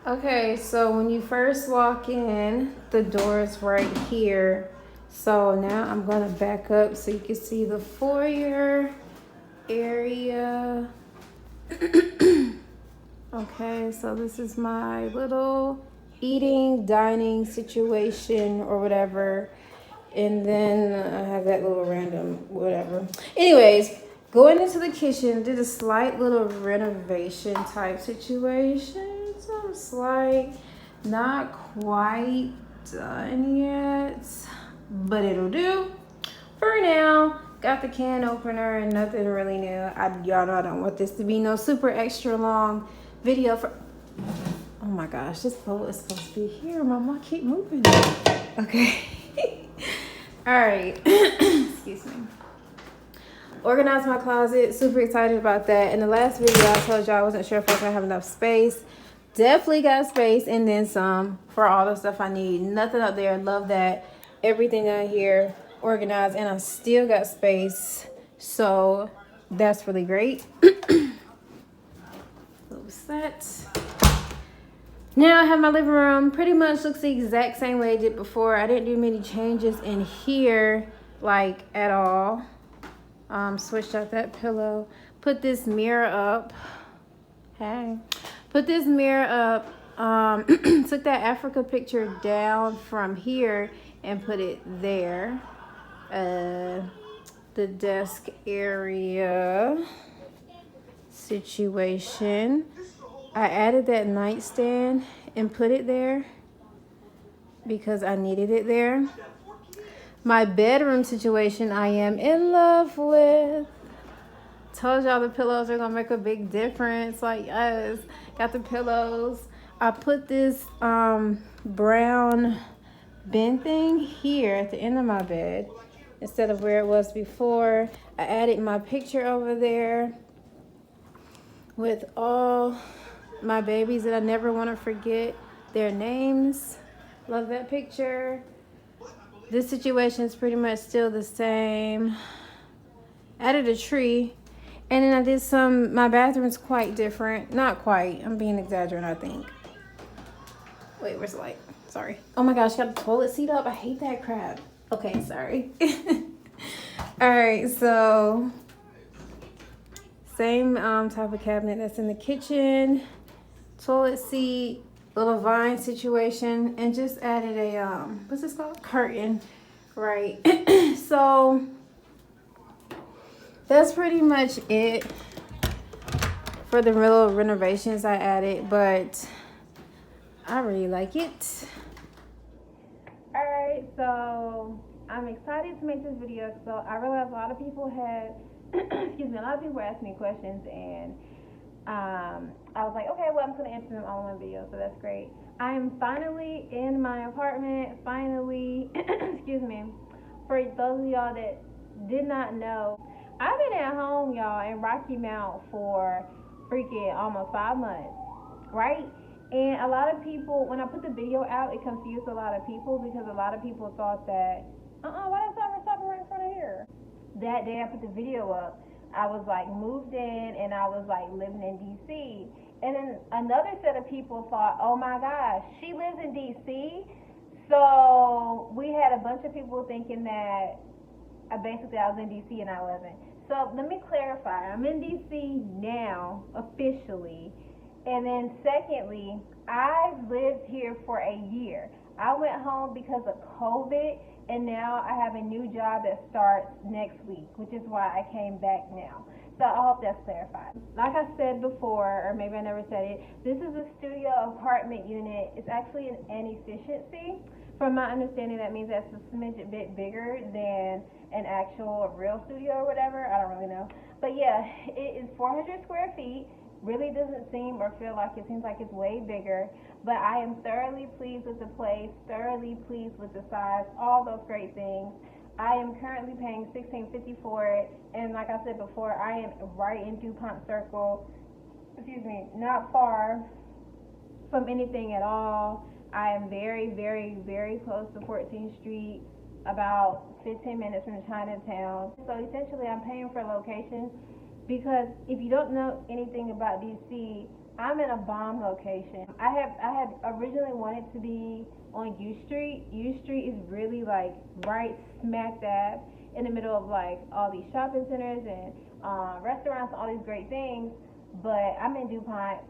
Okay, so when you first walk in, the door is right here. So now I'm gonna back up so you can see the foyer area. Okay, so this is my little eating, dining situation or whatever. And then I have that little random whatever. Anyways, going into the kitchen, did a slight little renovation type situation. Some slight, not quite done yet, but it'll do. For now, got the can opener and nothing really new. Y'all know I don't want this to be no super extra long video for. Oh my gosh, this bowl is supposed to be here. Mama, keep moving. Okay. All right. Excuse me. Organized my closet. Super excited about that. In the last video, I told y'all I wasn't sure if I was gonna have enough space. Definitely got space and then some for all the stuff I need. Nothing up there. Love that. Everything down here organized, and I still got space. So that's really great. Close that. Now I have my living room. Pretty much looks the exact same way I did before. I didn't do many changes in here, like at all. Switched out that pillow. Put this mirror up. Hey. Put this mirror up. Took that Africa picture down from here and put it there. The desk area situation. I added that nightstand and put it there because I needed it there. My bedroom situation I am in love with. Told y'all the pillows are gonna make a big difference. Like, yes, got the pillows. I put this brown bin thing here at the end of my bed instead of where it was before. I added my picture over there with all my babies that I never want to forget their names. Love that picture. This situation is pretty much still the same. Added a tree. And then I did my bathroom's quite different. Not quite. I'm being exaggerating, I think. Wait, where's the light? Sorry. Oh my gosh, got the toilet seat up. I hate that crap. Okay, sorry. All right, so same type of cabinet that's in the kitchen. Toilet seat, little vine situation, and just added a what's this called? Curtain, right? So that's pretty much it for the little renovations I added, but I really like it. All right, so I'm excited to make this video. So I realized a lot of people had, excuse me, a lot of people were asking me questions, and I was like, okay, well, I'm going to answer them all in one video, so that's great. I am finally in my apartment, finally, excuse me. For those of y'all that did not know, I've been at home, y'all, in Rocky Mount for freaking almost 5 months, right? And a lot of people, when I put the video out, it confused a lot of people because a lot of people thought that, why did I stop right in front of here? That day I put the video up, I was like moved in and I was like living in DC. And then another set of people thought, oh my gosh, she lives in DC. So we had a bunch of people thinking that basically I was in DC and I wasn't. So let me clarify. I'm in DC now, officially. And then secondly, I've lived here for a year. I went home because of COVID, and now I have a new job that starts next week, which is why I came back now. So I hope that's clarified. Like I said before, or maybe I never said it, this is a studio apartment unit. It's actually an efficiency. From my understanding, that means that's a smidge bit bigger than an actual real studio or whatever. I don't really know. But yeah, it is 400 square feet. Really doesn't seem or feel like it. Seems like it's way bigger, but I am thoroughly pleased with the place, thoroughly pleased with the size, all those great things. I am currently paying $16.50 for it, and like I said before, I am right in DuPont Circle, excuse me, not far from anything at all. I am very, very, very close to 14th Street, about 15 minutes from Chinatown. So essentially I'm paying for location. Because if you don't know anything about DC, I'm in a bomb location. I had originally wanted to be on U Street. U Street is really like right smack dab in the middle of like all these shopping centers and restaurants and all these great things. But I'm in DuPont.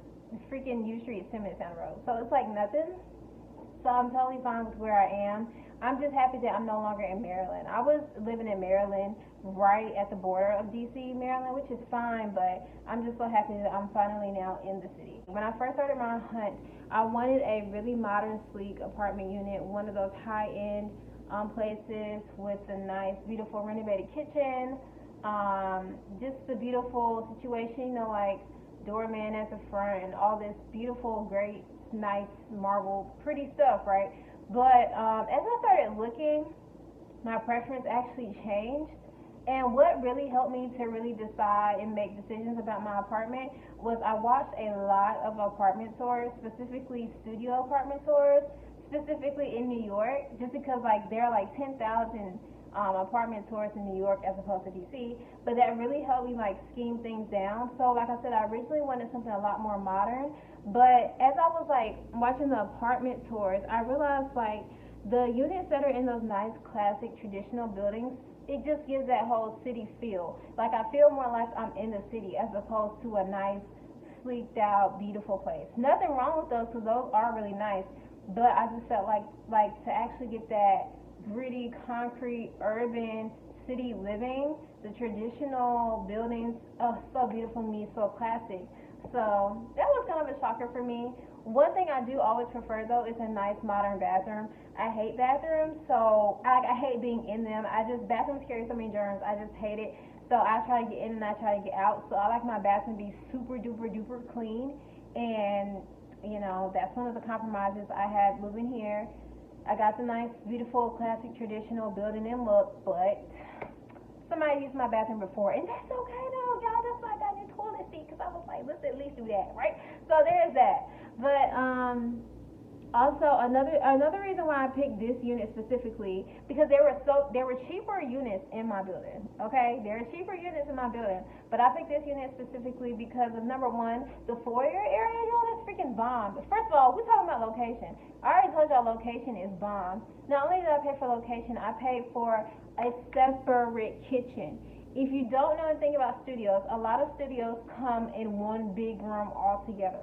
Freaking U Street is 10 minutes down the road, so it's like nothing. So I'm totally fine with where I am. I'm just happy that I'm no longer in Maryland. I was living in Maryland, right at the border of DC, Maryland, which is fine, but I'm just so happy that I'm finally now in the city. When I first started my hunt, I wanted a really modern, sleek apartment unit, one of those high-end places with a nice, beautiful renovated kitchen, just a beautiful situation, like doorman at the front and all this beautiful, great, nice marble, pretty stuff, right? But as I started looking, my preference actually changed. And what really helped me to really decide and make decisions about my apartment was I watched a lot of apartment tours, specifically studio apartment tours, specifically in New York, just because like there are like 10,000 apartment tours in New York as opposed to DC, but that really helped me like scheme things down. So like I said, I originally wanted something a lot more modern, but as I was like watching the apartment tours, I realized like the units that are in those nice classic traditional buildings, it just gives that whole city feel. Like I feel more like I'm in the city as opposed to a nice, sleeked out, beautiful place. Nothing wrong with those because those are really nice, but I just felt like to actually get that gritty, concrete, urban city living, the traditional buildings, oh, so beautiful to me, so classic. So that was kind of a shocker for me. One thing I do always prefer though is a nice modern bathroom. I hate bathrooms, so I hate being in them. Bathrooms carry so many germs. I just hate it. So I try to get in and I try to get out. So I like my bathroom to be super duper duper clean. And that's one of the compromises I had moving here. I got the nice, beautiful, classic, traditional building and look, but somebody used my bathroom before, and that's okay though, y'all. That's why I got new toilet seat, because I was like, let's at least do that, right? So there's that. But also another reason why I picked this unit specifically, because there were cheaper units in my building. Okay, there are cheaper units in my building, but I picked this unit specifically because of number one, the foyer area, y'all. That's freaking bomb. First of all, we're talking about location. I already told y'all location is bomb. Not only did I pay for location, I paid for a separate kitchen. If you don't know anything about studios, a lot of studios come in one big room all together.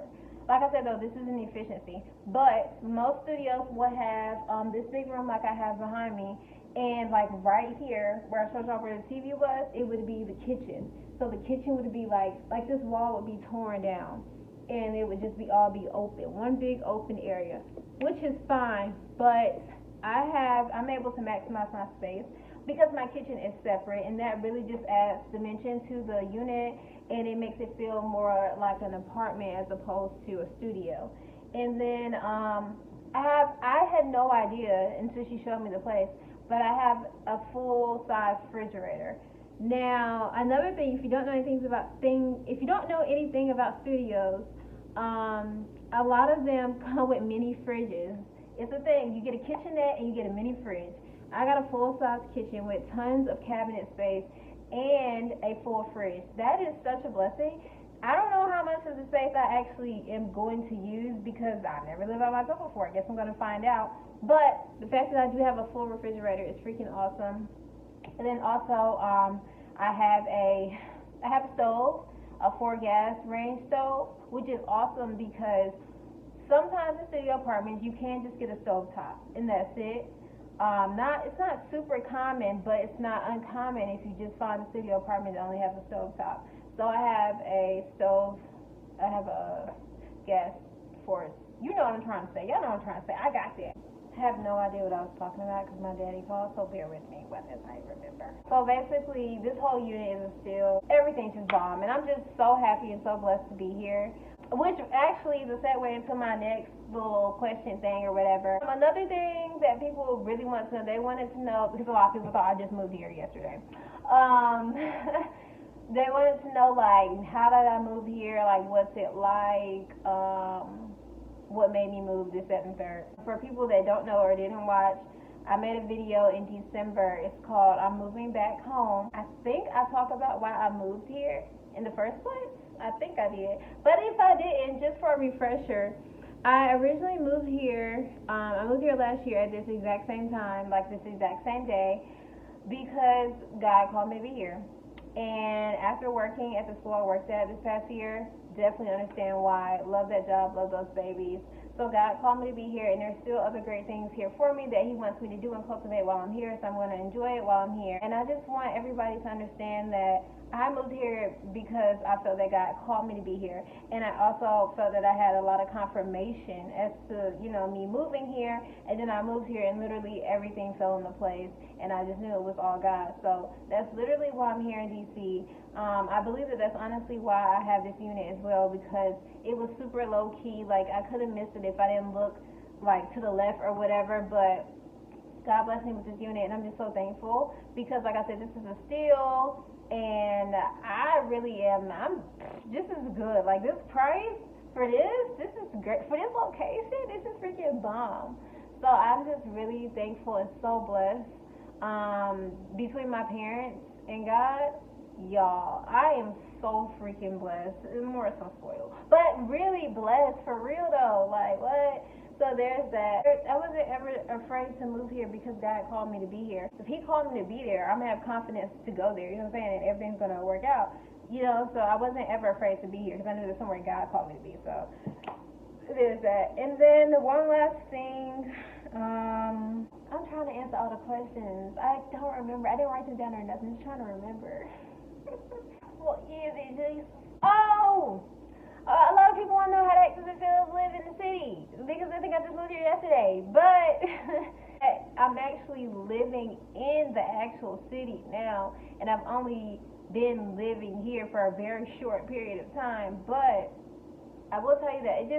Like I said though, this is an efficiency, but most studios will have this big room like I have behind me, and like right here where I showed y'all where the TV was, it would be the kitchen. So the kitchen would be like this wall would be torn down, and it would just be open, one big open area, which is fine. But I'm able to maximize my space because my kitchen is separate, and that really just adds dimension to the unit, and it makes it feel more like an apartment as opposed to a studio. And then I had no idea until she showed me the place, but I have a full size refrigerator. Now another thing, if you don't know anything about studios, a lot of them come with mini fridges. It's a thing. You get a kitchenette and you get a mini fridge. I got a full-size kitchen with tons of cabinet space and a full fridge. That is such a blessing. I don't know how much of the space I actually am going to use because I never lived by myself before. I guess I'm going to find out. But the fact that I do have a full refrigerator is freaking awesome. And then also, I have a stove, a 4-gas range stove, which is awesome because sometimes in studio apartments you can just get a stove top and that's it. It's not super common, but it's not uncommon if you just find a studio apartment that only has a stove top. So I have a stove, I have a gas force. You know what I'm trying to say. Y'all know what I'm trying to say. I got that. I have no idea what I was talking about because my daddy called, so bear with me when I remember. So basically, this whole unit is still, everything's just bomb, and I'm just so happy and so blessed to be here. Which actually is a segue into my next little question thing or whatever. Another thing that people really want to know, they wanted to know, because a lot of people thought I just moved here yesterday. They wanted to know, like, how did I move here? Like, what's it like? What made me move this, that, and third. For people that don't know or didn't watch, I made a video in December. It's called I'm Moving Back Home. I think I talk about why I moved here in the first place? I think I did. But if I didn't, just for a refresher, I originally moved here. I moved here last year at this exact same time, like this exact same day, because God called me to be here. And after working at the school I worked at this past year, definitely understand why. Love that job, love those babies. So God called me to be here, and there's still other great things here for me that He wants me to do and cultivate while I'm here. So I'm going to enjoy it while I'm here. And I just want everybody to understand that I moved here because I felt that God called me to be here, and I also felt that I had a lot of confirmation as to me moving here. And then I moved here, and literally everything fell into place, and I just knew it was all God. So that's literally why I'm here in DC. I believe that that's honestly why I have this unit as well, because it was super low key. Like, I could have missed it if I didn't look like to the left or whatever, but God bless me with this unit, and I'm just so thankful because, like I said, this is a steal, and I really am. This is good. Like, this price for this is great for this location. This is freaking bomb. So I'm just really thankful and so blessed. Between my parents and God, y'all, I am so freaking blessed. More so spoiled, but really blessed for real though. Like, what? So there's that. I wasn't ever afraid to move here because God called me to be here. If He called me to be there, I'm gonna have confidence to go there. You know what I'm saying? And everything's gonna work out. So I wasn't ever afraid to be here because I knew there's somewhere God called me to be. So there's that. And then the one last thing. I'm trying to answer all the questions. I don't remember. I didn't write them down or nothing. I'm just trying to remember. What is it? Oh! A lot of people want to know how does it feel to live in the city because I think I just moved here yesterday. But I'm actually living in the actual city now, and I've only been living here for a very short period of time. But I will tell you that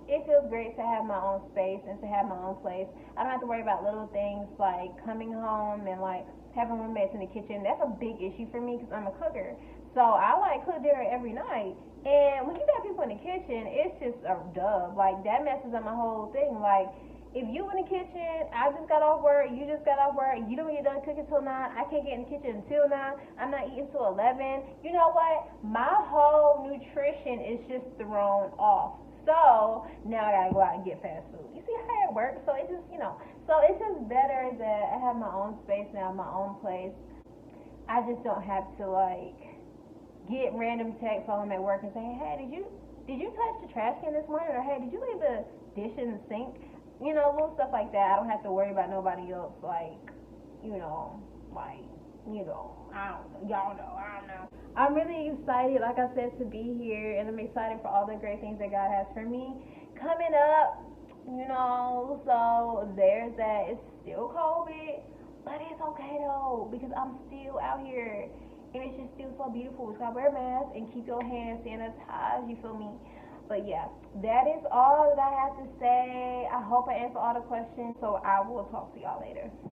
it feels great to have my own space and to have my own place. I don't have to worry about little things like coming home and like having roommates in the kitchen. That's a big issue for me because I'm a cooker. So I like cook dinner every night. And when you got people in the kitchen, it's just a dub. Like, that messes up my whole thing. Like, if you in the kitchen, I just got off work, you just got off work, you don't get done cooking till 9, I can't get in the kitchen until 9, I'm not eating till 11. You know what? My whole nutrition is just thrown off. So now I gotta go out and get fast food. You see how it works? So it's just, so it's just better that I have my own space now, my own place. I just don't have to like get random texts while I'm at work and saying, hey, did you touch the trash can this morning? Or hey, did you leave the dish in the sink? Little stuff like that. I don't have to worry about nobody else, like, I don't know. Y'all know, I don't know. I'm really excited, like I said, to be here, and I'm excited for all the great things that God has for me coming up, so there's that. It's still COVID, but it's okay though, because I'm still out here, and it's just still so beautiful. So I wear a mask and keep your hands sanitized, you feel me? But yeah, that is all that I have to say. I hope I answered all the questions, so I will talk to y'all later.